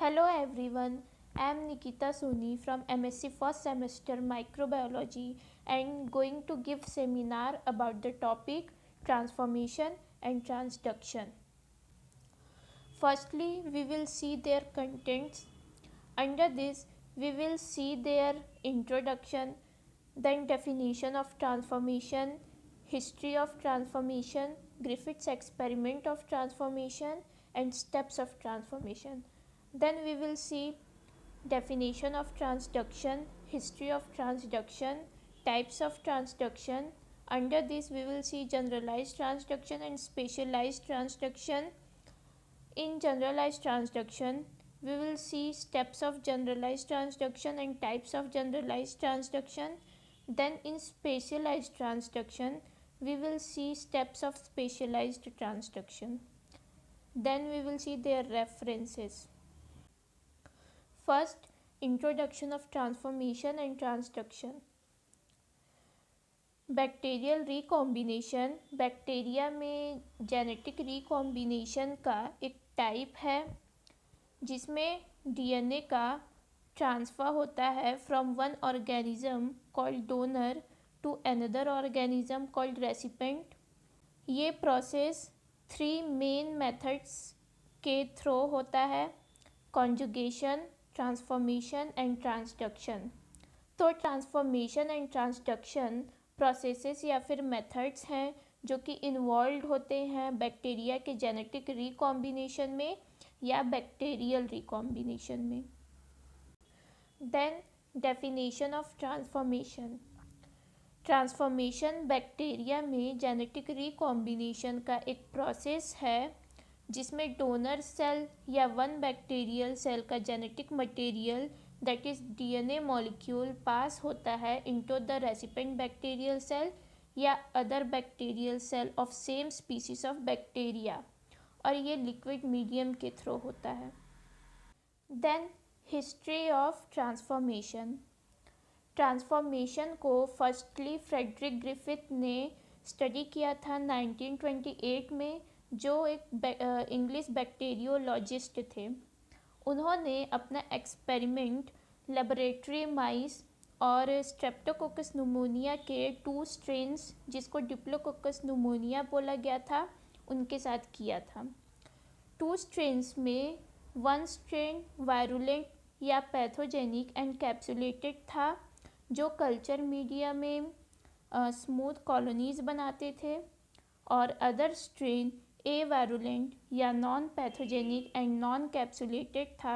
Hello everyone, I am Nikita Soni from MSc first semester microbiology and going to give seminar about the topic transformation and transduction. Firstly, we will see their contents. Under this, we will see their introduction, then definition of transformation, history of transformation, Griffith's experiment of transformation, and steps of transformation. Then we will see definition of transduction, history of transduction, types of transduction. Under this, we will see generalized transduction and specialized transduction. In generalized transduction, we will see steps of generalized transduction and types of generalized transduction. Then in specialized transduction, we will see steps of specialized transduction. Then we will see their references. First, introduction of transformation and transduction. Bacterial recombination bacteria में genetic recombination का एक type है जिसमें DNA का transfer होता है from one organism called donor to another organism called recipient. ये process 3 main methods के थ्रू होता है: कॉन्जुगेशन, ट्रांसफॉर्मेशन एंड ट्रांसडक्शन. तो ट्रांसफॉर्मेशन एंड ट्रांसडक्शन प्रोसेसेस या फिर मेथड्स हैं जो कि इन्वॉल्व होते हैं बैक्टीरिया के जेनेटिक रिकॉम्बिनेशन में या बैक्टीरियल रिकॉम्बिनेशन में. Then definition of transformation. Transformation bacteria में जेनेटिक रिकॉम्बिनेशन का एक प्रोसेस है जिसमें डोनर सेल या वन बैक्टीरियल सेल का genetic material that is DNA molecule pass होता है into the recipient bacterial cell या other bacterial cell of same species of bacteria, और ये लिक्विड मीडियम के थ्रू होता है. Then history of transformation. Transformation को फर्स्टली फ्रेडरिक ग्रिफिथ ने स्टडी किया था 1928 में, जो एक इंग्लिश बैक्टीरियोलॉजिस्ट थे. उन्होंने अपना एक्सपेरिमेंट लेबोरेटरी माइस और स्ट्रेप्टोकोकस न्यूमोनिया के 2 स्ट्रेन्स जिसको डिप्लोकोकस न्यूमोनिया बोला गया था उनके साथ किया था. 2 स्ट्रेन्स में 1 स्ट्रेन वायरुलेंट या पैथोजेनिक एनकैप्सुलेटेड था जो कल्चर मीडिया में स्मूथ कॉलोनीज बनाते थे, और अदर स्ट्रेन ए वायरुलेंट या non pathogenic and non capsulated था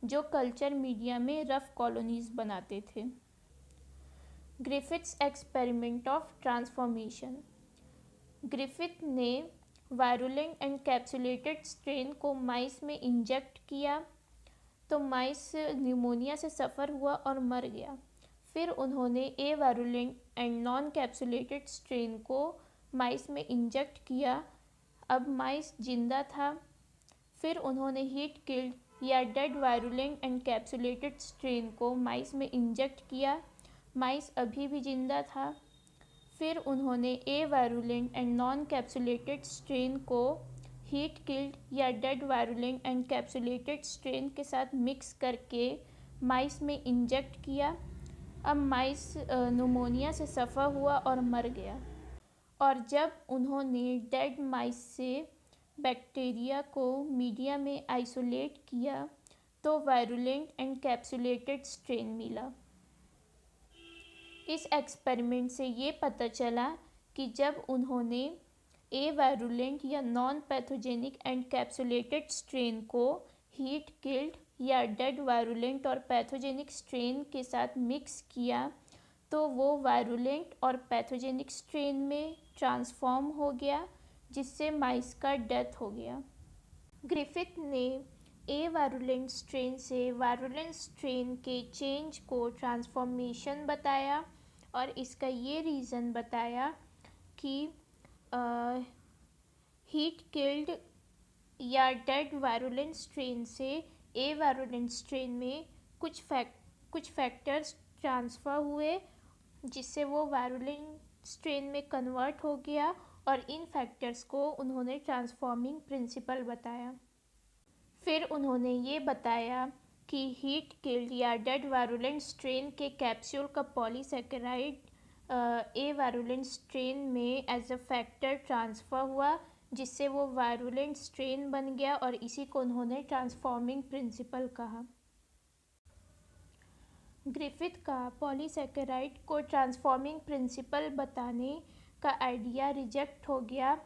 जो कल्चर मीडिया में रफ कॉलोनीज बनाते थे. Griffiths experiment of transformation. Griffith ने वायरुलेंट एंड कैप्सुलेटेड स्ट्रेन को माइस में इंजेक्ट किया तो माइस न्यूमोनिया से सफ़र हुआ और मर गया. फिर उन्होंने avirulent and non capsulated strain को माइस में इंजेक्ट किया. अब माइस जिंदा था. फिर उन्होंने हीट किल्ड या dead virulent and capsulated strain को माइस में इंजेक्ट किया. माइस अभी भी जिंदा था. फिर उन्होंने avirulent and non capsulated strain को हीट किल्ड या dead virulent and capsulated strain के साथ मिक्स करके माइस में इंजेक्ट किया. अब माइस न्यूमोनिया से सफ़र हुआ और मर गया. और जब उन्होंने डेड माइस से बैक्टीरिया को मीडिया में आइसोलेट किया तो वायरुलेंट एंड कैप्सुलेटेड स्ट्रेन मिला. इस एक्सपेरिमेंट से ये पता चला कि जब उन्होंने ए वायरुलेंट या non pathogenic and capsulated strain को हीट किल्ड या डेड वायरुलेंट और पैथोजेनिक स्ट्रेन के साथ मिक्स किया तो वो वायरुलेंट और पैथोजेनिक स्ट्रेन में ट्रांसफॉर्म हो गया जिससे माइस का डेथ हो गया. ग्रिफिथ ने ए वायरुलेंट स्ट्रेन से वायरुलेंट स्ट्रेन के चेंज को ट्रांसफॉर्मेशन बताया और इसका ये रीज़न बताया कि हीट किल्ड या डेड वायरुलेंट स्ट्रेन से ए वायरुलेंट स्ट्रेन में कुछ फैक्टर्स ट्रांसफ़र हुए जिससे वो वायरुलेंट स्ट्रेन में कन्वर्ट हो गया, और इन फैक्टर्स को उन्होंने ट्रांसफॉर्मिंग प्रिंसिपल बताया. फिर उन्होंने ये बताया कि हीट किल्ड या डेड वायरुलेंट स्ट्रेन के कैप्सूल का पॉलीसैकेराइड ए वायरुलेंट स्ट्रेन में एज अ फैक्टर ट्रांसफ़र हुआ, जिससे वो वायरुलेंट स्ट्रेन बन गया और इसी को उन्होंने ट्रांसफॉर्मिंग प्रिंसिपल कहा। ग्रिफिथ का पॉलीसैकेराइड को ट्रांसफॉर्मिंग प्रिंसिपल बताने का आइडिया रिजेक्ट हो गया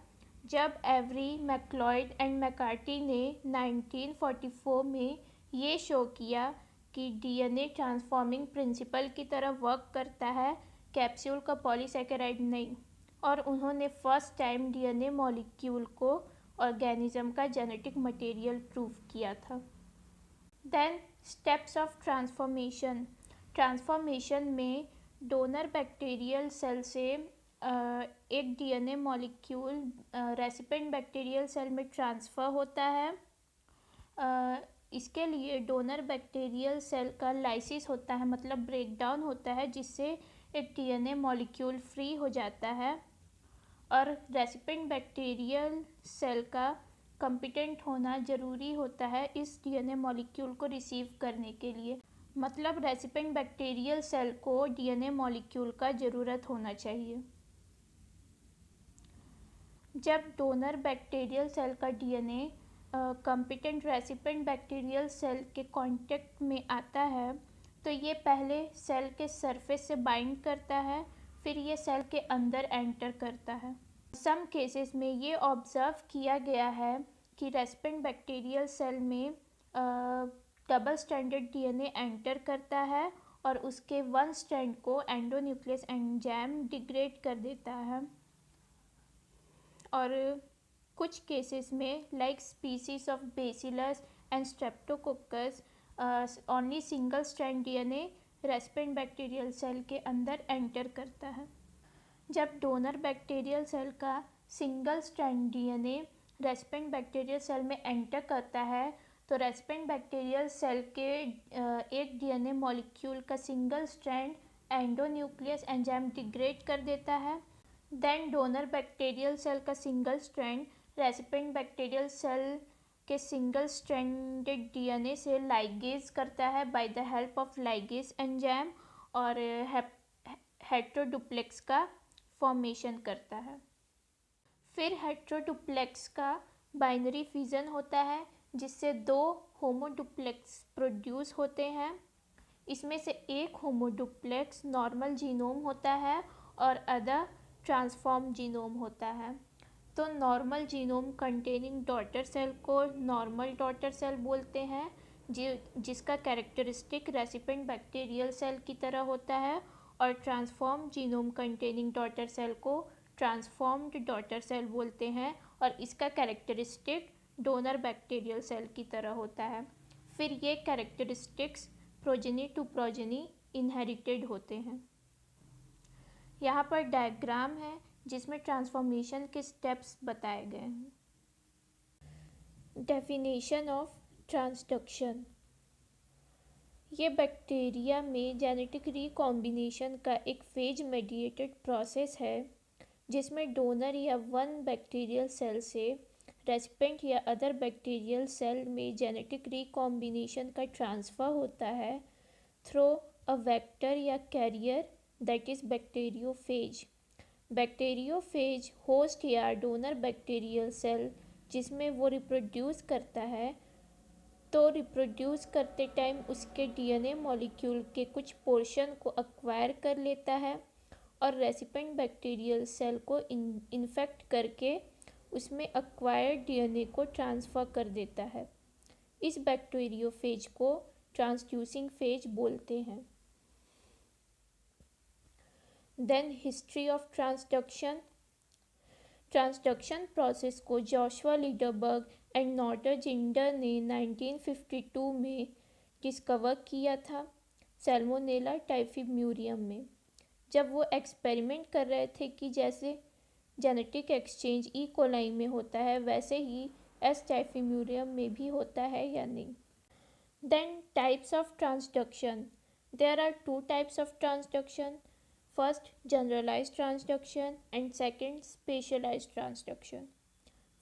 जब एवरी, मैक्लॉयड एंड मैकार्टी ने 1944 में ये शो किया कि डीएनए ट्रांसफॉर्मिंग प्रिंसिपल की तरह वर्क करता है, कैप्सूल का पॉलीसैकेराइड नहीं, और उन्होंने फर्स्ट टाइम डीएनए मॉलिक्यूल को ऑर्गेनिज्म का जेनेटिक मटेरियल प्रूव किया था। Then steps of transformation. Transformation में डोनर बैक्टीरियल सेल से एक DNA molecule recipient bacterial cell में ट्रांसफ़र होता है। इसके लिए डोनर बैक्टीरियल सेल का लाइसिस होता है, मतलब ब्रेकडाउन होता है, जिससे एक डीएनए मॉलिक्यूल फ्री हो जाता है, और रेसिपेंट बैक्टीरियल सेल का कॉम्पिटेंट होना ज़रूरी होता है इस डीएनए मॉलिक्यूल को रिसीव करने के लिए। मतलब रेसिपेंट बैक्टीरियल सेल को डीएनए मॉलिक्यूल का ज़रूरत होना चाहिए। जब डोनर बैक्टीरियल सेल का DNA competent recipient bacterial cell के कांटेक्ट में आता है, तो ये पहले सेल के सरफेस से बाइंड करता है, फिर ये सेल के अंदर एंटर करता है। सम केसेस में ये ऑब्ज़र्व किया गया है कि रेसिपेंट बैक्टीरियल सेल में डबल स्ट्रैंडेड डीएनए एंटर करता है और उसके वन स्ट्रैंड को एंडोन्यूक्लियस एंजाइम डिग्रेड कर देता है, और कुछ केसेस में like species of Bacillus and Streptococcus only single strand DNA recipient bacterial cell के अंदर एंटर करता है। जब डोनर बैक्टीरियल सेल का single strand DNA recipient bacterial cell में एंटर करता है, तो रेसिपेंट बैक्टीरियल सेल के एक डीएनए मॉलिक्यूल का single strand endonuclease enzyme degrade कर देता है। देन डोनर बैक्टीरियल सेल का single strand recipient bacterial cell के सिंगल स्ट्रैंडेड डीएनए से लाइगेज करता है by the help of ligase enzyme, और हेट्रोडुप्लेक्स का फॉर्मेशन करता है। फिर हेट्रोडुप्लेक्स का बाइनरी फिजन होता है, जिससे दो होमोडुप्लेक्स प्रोड्यूस होते हैं। इसमें से एक होमोडुप्लेक्स नॉर्मल जीनोम होता है और अदर ट्रांसफॉर्म जीनोम होता है। तो normal genome containing daughter cell को नॉर्मल डॉटर सेल बोलते हैं, जिसका कैरेक्टरिस्टिक रेसिपेंट बैक्टीरियल सेल की तरह होता है, और transform genome containing daughter cell को ट्रांसफॉर्म्ड डॉटर सेल बोलते हैं, और इसका कैरेक्टरिस्टिक डोनर बैक्टीरियल सेल की तरह होता है। फिर ये characteristics progeny to progeny inherited होते हैं। यहाँ पर डायग्राम है जिसमें ट्रांसफॉर्मेशन के स्टेप्स बताए गए हैं। Definition of transduction. ये बैक्टीरिया में जेनेटिक रिकॉम्बिनेशन का एक फेज मेडिएटेड प्रोसेस है, जिसमें डोनर या वन बैक्टीरियल सेल से रेसिपेंट या अदर बैक्टीरियल सेल में जेनेटिक रिकॉम्बिनेशन का ट्रांसफ़र होता है थ्रू अ वेक्टर या carrier, that is bacteriophage. Bacteriophage host या डोनर बैक्टीरियल सेल जिसमें वो रिप्रोड्यूस करता है, तो रिप्रोड्यूस करते टाइम उसके डीएनए मॉलिक्यूल के कुछ पोर्शन को एक्वायर कर लेता है और रेसिपेंट बैक्टीरियल सेल को इन्फेक्ट करके उसमें एक्वायर्ड डीएनए को ट्रांसफ़र कर देता है। इस बैक्टीरियोफेज को ट्रांसड्यूसिंग फेज बोलते हैं। Then history of transduction. Transduction process को Joshua Lederberg and Norton Zinder ने 1952 में डिस्कवर किया था सैल्मोनेला टाइफिम्यूरियम में, जब वो एक्सपेरिमेंट कर रहे थे कि जैसे जेनेटिक एक्सचेंज ई कोलाई में होता है वैसे ही एस टाइफिम्यूरियम में भी होता है या नहीं। Then types of transduction. There are two types of transduction. First, generalized transduction and second, specialized transduction.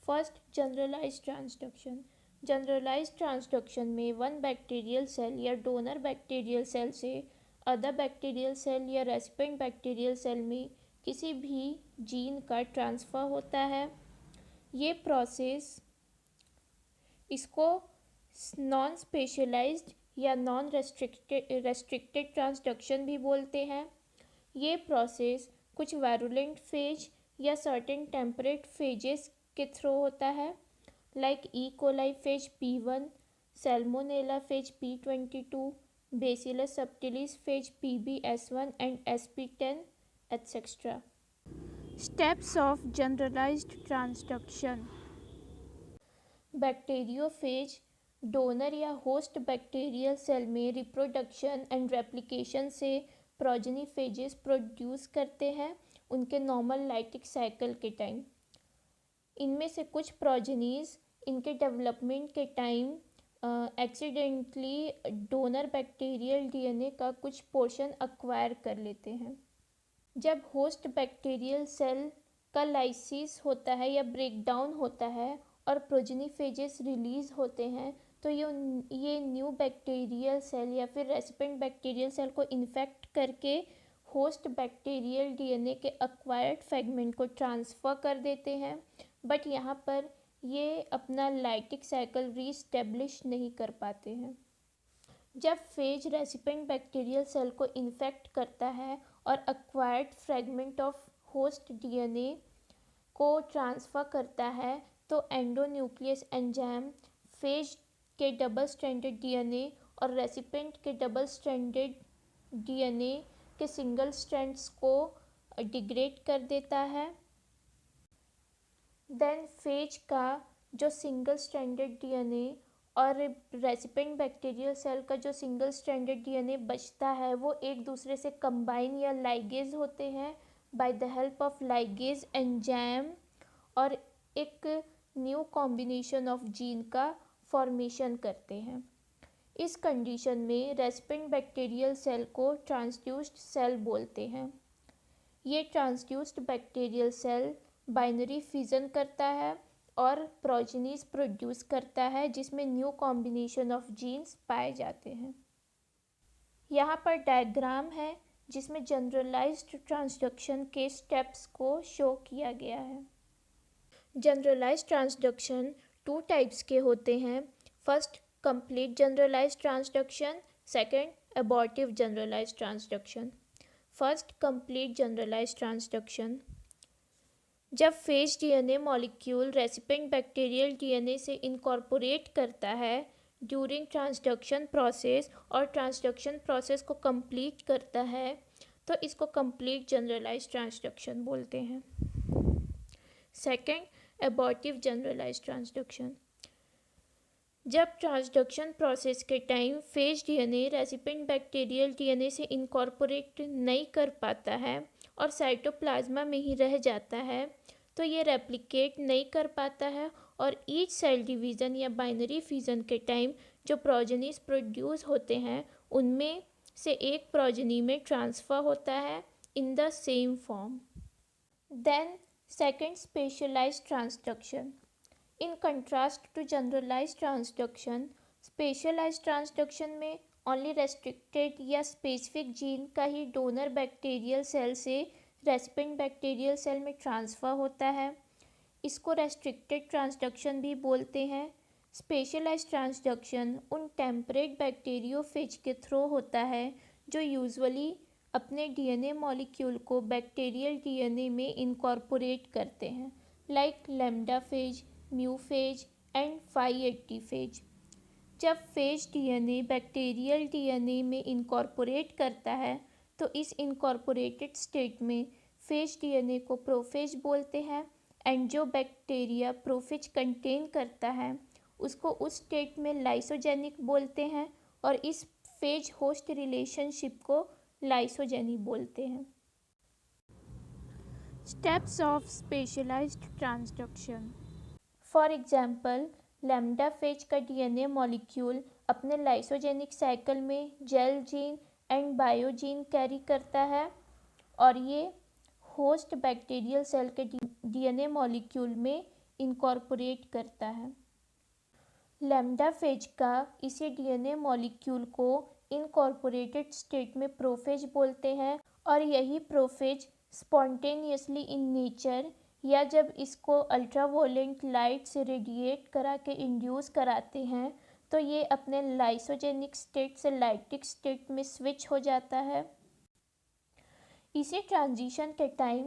First, generalized transduction. Generalised transduction में वन बैक्टीरियल सेल या डोनर बैक्टीरियल सेल से अदर बैक्टीरियल सेल या recipient bacterial cell में किसी भी gene का transfer होता है। ये प्रोसेस इसको नॉन स्पेशलाइज्ड या नॉन रेस्ट्रिक्टेड ट्रांसडक्शन भी बोलते हैं। ये प्रोसेस कुछ वायरुलेंट फेज या सर्टेन टेम्परेट फेजेस के थ्रू होता है, like E coli phase P1, Salmonella phase P22, bacillus subtilis phase PBS1 and SP10, etc. Steps of generalized transduction. Bacteriophage donor या होस्ट बैक्टीरियल सेल में reproduction and replication से progeny phases produce करते हैं उनके normal lytic cycle के time. इनमें से कुछ प्रोजेनीज इनके डेवलपमेंट के time accidentally donor bacterial DNA का कुछ पोर्शन एक्वायर कर लेते हैं। जब होस्ट बैक्टीरियल सेल का लाइसिस होता है या ब्रेकडाउन होता है और प्रोजेनी फेजेस रिलीज होते हैं तो ये न्यू बैक्टीरियल सेल या फिर रेसिपिएंट बैक्टीरियल सेल को इन्फेक्ट करके होस्ट बैक्टीरियल डीएनए के एक्वायर्ड फ्रेगमेंट को ट्रांसफ़र कर देते हैं, बट यहाँ पर ये अपना लाइटिक साइकिल रीस्टेब्लिश नहीं कर पाते हैं। जब फेज रेसिपिएंट बैक्टीरियल सेल को इन्फेक्ट करता है और acquired fragment of host DNA को ट्रांसफ़र करता है तो एंडोन्यूक्लियस एंजाइम फेज के डबल स्ट्रैंडेड डीएनए और रेसिपिएंट के डबल स्ट्रैंडेड डीएनए के सिंगल स्ट्रैंड्स को डिग्रेड कर देता है। देन फेज का जो सिंगल स्ट्रैंडेड डीएनए और रेसिपिएंट बैक्टीरियल सेल का जो सिंगल स्ट्रैंडेड डीएनए बचता है वो एक दूसरे से कंबाइन या लाइगेज होते हैं bye the help of ligase enzyme और एक न्यू कॉम्बिनेशन ऑफ जीन का फॉर्मेशन करते हैं। इस कंडीशन में रेसिपिएंट बैक्टीरियल सेल को ट्रांसड्यूस्ड सेल बोलते हैं। ये ट्रांसड्यूस्ड बैक्टीरियल सेल बाइनरी फिजन करता है और प्रोजेनीज प्रोड्यूस करता है जिसमें न्यू कॉम्बिनेशन ऑफ जीन्स पाए जाते हैं। यहाँ पर डायग्राम है जिसमें जनरलाइज्ड ट्रांसडक्शन के स्टेप्स को शो किया गया है। जनरलाइज्ड ट्रांसडक्शन 2 टाइप्स के होते हैं। First complete generalized transduction, second abortive generalized transduction. First complete generalized transduction. जब phage DNA molecule recipient bacterial DNA से इनकॉर्पोरेट करता है ड्यूरिंग ट्रांसडक्शन प्रोसेस और ट्रांसडक्शन प्रोसेस को कंप्लीट करता है तो इसको कंप्लीट जनरलाइज्ड ट्रांसडक्शन बोलते हैं। Second abortive generalized transduction. जब ट्रांसडक्शन प्रोसेस के time phage DNA recipient bacterial DNA से इनकॉर्पोरेट नहीं कर पाता है और साइटोप्लाज्मा में ही रह जाता है तो ये रेप्लिकेट नहीं कर पाता है और ईच सेल डिवीज़न या बाइनरी फ्यूजन के टाइम जो प्रोजेनीज प्रोड्यूस होते हैं उनमें से एक प्रोजेनी में ट्रांसफ़र होता है in the same form. Then second specialised transduction. In contrast to generalised transduction, specialised transduction में ओनली रेस्ट्रिक्टेड या स्पेसिफिक जीन का ही डोनर बैक्टीरियल सेल से रेसिपिएंट बैक्टीरियल सेल में ट्रांसफ़र होता है। इसको रेस्ट्रिक्टेड ट्रांसडक्शन भी बोलते हैं। स्पेशलाइज्ड ट्रांसडक्शन उन टेम्परेट बैक्टीरियोफेज के थ्रू होता है जो यूजुअली अपने डीएनए मॉलिक्यूल को बैक्टीरियल डीएनए में इनकॉर्पोरेट करते हैं, like lambda phage, mu phase and 580 phase. जब फेज डीएनए बैक्टीरियल डीएनए में इनकॉर्पोरेट करता है तो इस इनकॉर्पोरेटेड स्टेट में फेज डीएनए को प्रोफेज बोलते हैं एंड जो बैक्टीरिया प्रोफेज कंटेन करता है उसको उस स्टेट में लाइसोजेनिक बोलते हैं और इस फेज होस्ट रिलेशनशिप को लाइसोजेनी बोलते हैं। Steps of specialised transduction. For example lambda phage का डीएनए मॉलिक्यूल अपने लाइसोजेनिक साइकिल में gal gene and bio gene carry करता है और ये होस्ट बैक्टीरियल सेल के डीएनए मॉलिक्यूल में इनकॉर्पोरेट करता है। लैम्डा फेज का इसी डीएनए मॉलिक्यूल को इनकॉर्पोरेटेड स्टेट में प्रोफेज बोलते हैं और यही प्रोफेज स्पॉन्टेनियसली इन नेचर या जब इसको अल्ट्रावायलेंट लाइट से रेडिएट करा के इंड्यूस कराते हैं तो ये अपने लाइसोजेनिक स्टेट से लाइटिक स्टेट में स्विच हो जाता है। इसी ट्रांजिशन के टाइम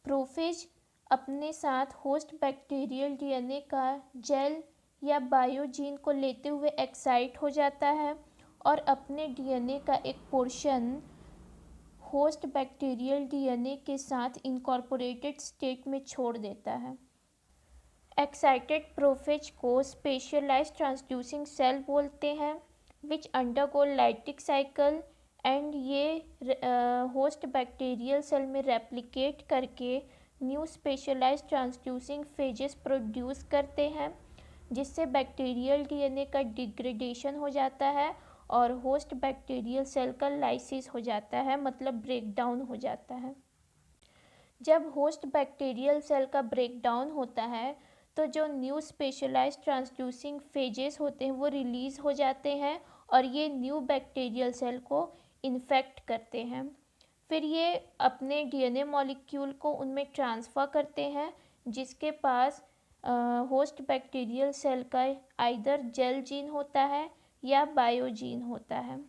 प्रोफेज अपने साथ होस्ट बैक्टीरियल डीएनए का जेल या बायोजीन को लेते हुए एक्साइट हो जाता है और अपने डीएनए का एक पोर्शन होस्ट बैक्टीरियल डीएनए के साथ इनकॉर्पोरेटेड स्टेट में छोड़ देता है। एक्साइटेड प्रोफेज को स्पेशलाइज्ड ट्रांसड्यूसिंग सेल बोलते हैं विच अंडरगो लाइटिक साइकिल एंड ये होस्ट बैक्टीरियल सेल में रेप्लिकेट करके new specialised transducing phases produce करते हैं जिससे बैक्टीरियल डीएनए का डिग्रेडेशन हो जाता है और होस्ट बैक्टीरियल सेल का लाइसिस हो जाता है, मतलब ब्रेकडाउन हो जाता है। जब होस्ट बैक्टीरियल सेल का ब्रेकडाउन होता है तो जो न्यू स्पेशलाइज्ड ट्रांसड्यूसिंग फेजेस होते हैं वो रिलीज़ हो जाते हैं और ये न्यू बैक्टीरियल सेल को इन्फेक्ट करते हैं। फिर ये अपने डीएनए मॉलिक्यूल को उनमें ट्रांसफ़र करते हैं जिसके पास होस्ट बैक्टीरियल सेल का आइदर जेल जीन होता है या बायोजीन होता है।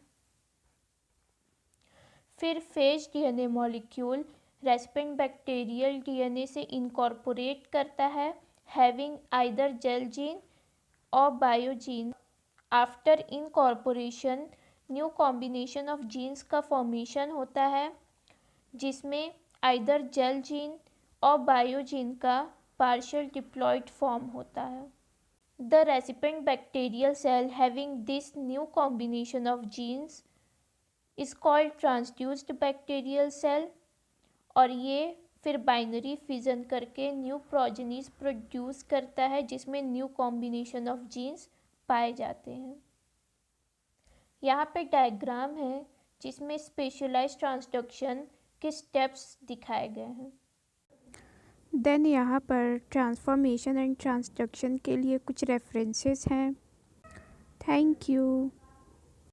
फिर phage DNA molecule recipient bacterial DNA से इनकॉर्पोरेट करता है हैविंग आइदर जेल जीन और bio gene. After incorporation new combination of genes का फॉर्मेशन होता है जिसमें आइदर जेल जीन और बायोजीन का पार्शियल डिप्लॉयड फॉर्म होता है। The recipient bacterial cell having this new combination of genes is called transduced bacterial cell और ये फिर बाइनरी फिजन करके न्यू प्रोजेनीज प्रोड्यूस करता है जिसमें न्यू कॉम्बिनेशन ऑफ जीन्स पाए जाते हैं। यहाँ पे डायग्राम है जिसमें स्पेशलाइज्ड ट्रांसडक्शन के स्टेप्स दिखाए गए हैं। देन यहाँ पर ट्रांसफॉर्मेशन एंड ट्रांसडक्शन के लिए कुछ रेफरेंसेस हैं। Thank you.